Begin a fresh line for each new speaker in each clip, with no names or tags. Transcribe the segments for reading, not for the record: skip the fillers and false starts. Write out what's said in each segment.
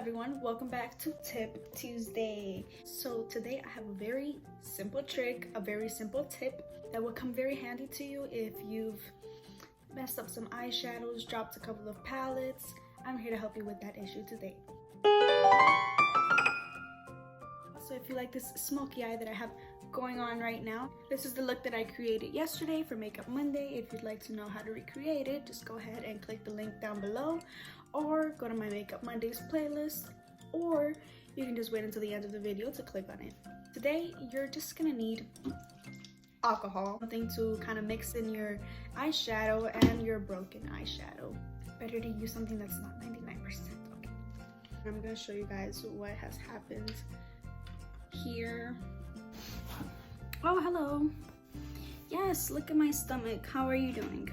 everyone, welcome back to Tip Tuesday. So today I have a very simple trick, a very simple tip that will come very handy to you if you've messed up some eyeshadows, dropped a couple of palettes. I'm here to help you with that issue today. So if you like this smoky eye that I have going on right now, this is the look that I created yesterday for Makeup Monday. If you'd like to know how to recreate it, just go ahead and click the link down below, or go to my Makeup Mondays playlist, or you can just wait until the end of the video to click on it. Today, you're just gonna need alcohol, something to kind of mix in your eyeshadow and your broken eyeshadow. Better to use something that's not 99%. Okay. I'm gonna show you guys what has happened here. Oh, hello. Yes, look at my stomach. How are you doing?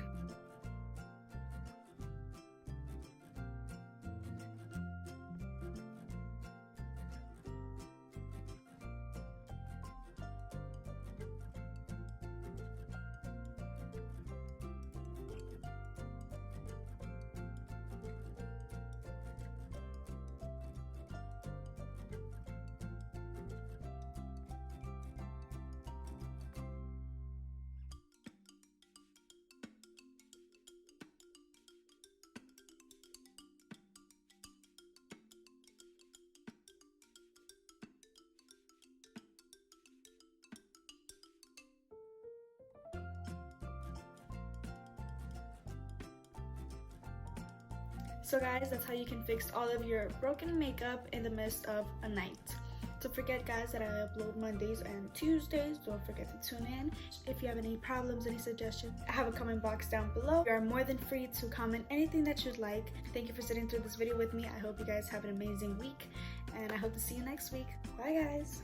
So guys, that's how you can fix all of your broken makeup in the midst of a night. Don't forget guys that I upload Mondays and Tuesdays. Don't forget to tune in. If you have any problems, any suggestions, I have a comment box down below. You are more than free to comment anything that you'd like. Thank you for sitting through this video with me. I hope you guys have an amazing week, and I hope to see you next week. Bye guys.